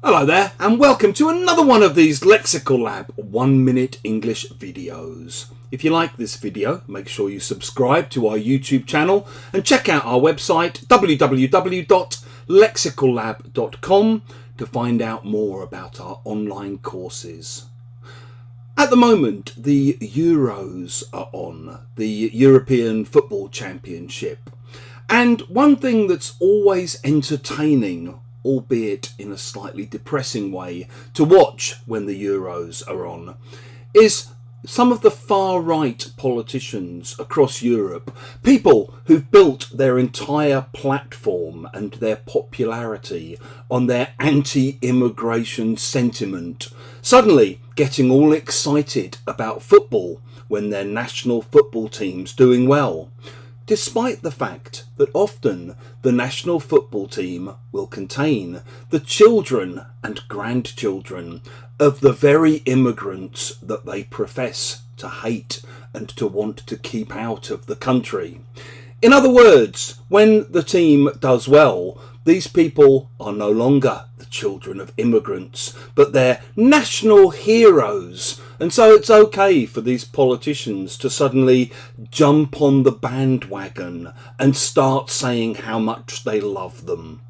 Hello there and welcome to another one of these Lexical Lab 1 minute English videos. If you like this video, make sure you subscribe to our YouTube channel and check out our website www.lexicallab.com to find out more about our online courses. At the moment, the Euros are on, the European Football Championship. And one thing that's always entertaining, albeit in a slightly depressing way, to watch when the Euros are on, is some of the far-right politicians across Europe, people who've built their entire platform and their popularity on their anti-immigration sentiment, suddenly getting all excited about football when their national football team's doing well, despite the fact that often the national football team will contain the children and grandchildren of the very immigrants that they profess to hate and to want to keep out of the country. In other words, when the team does well, these people are no longer the children of immigrants, but they're national heroes. And so it's okay for these politicians to suddenly jump on the bandwagon and start saying how much they love them.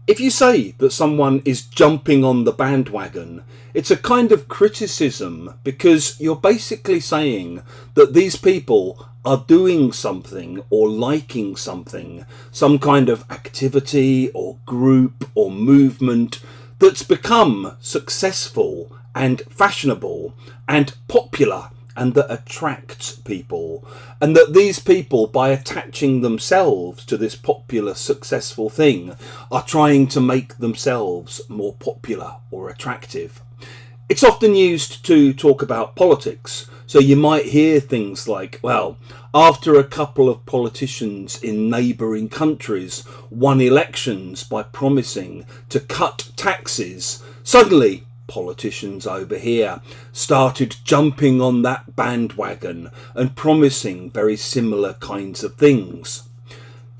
If you say that someone is jumping on the bandwagon, it's a kind of criticism because you're basically saying that these people are doing something or liking something, some kind of activity or group or movement that's become successful and fashionable and popular and that attracts people, and that these people, by attaching themselves to this popular successful thing, are trying to make themselves more popular or attractive. It's often used to talk about politics, so you might hear things like, well, after a couple of politicians in neighbouring countries won elections by promising to cut taxes, suddenly politicians over here started jumping on that bandwagon and promising very similar kinds of things.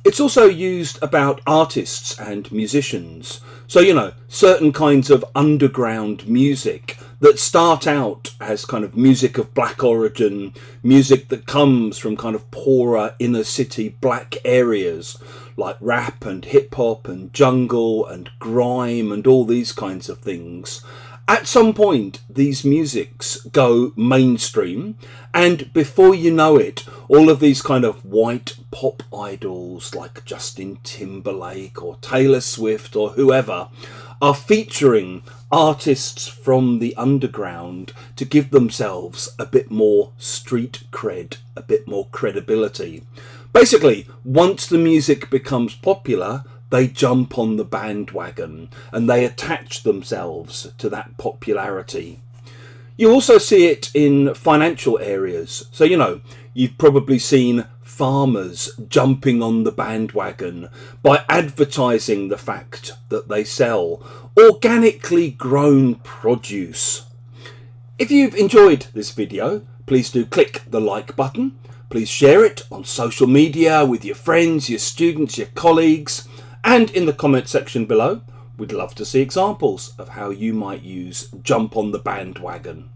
It's also used about artists and musicians. So, certain kinds of underground music that start out as kind of music of black origin, music that comes from kind of poorer inner city black areas like rap and hip hop and jungle and grime and all these kinds of things. At some point, these musics go mainstream, and before you know it, all of these kind of white pop idols like Justin Timberlake or Taylor Swift or whoever are featuring artists from the underground to give themselves a bit more street cred, a bit more credibility. Basically, once the music becomes popular, they jump on the bandwagon and they attach themselves to that popularity. You also see it in financial areas. So, you've probably seen farmers jumping on the bandwagon by advertising the fact that they sell organically grown produce. If you've enjoyed this video, please do click the like button. Please share it on social media with your friends, your students, your colleagues. And in the comment section below, we'd love to see examples of how you might use jump on the bandwagon.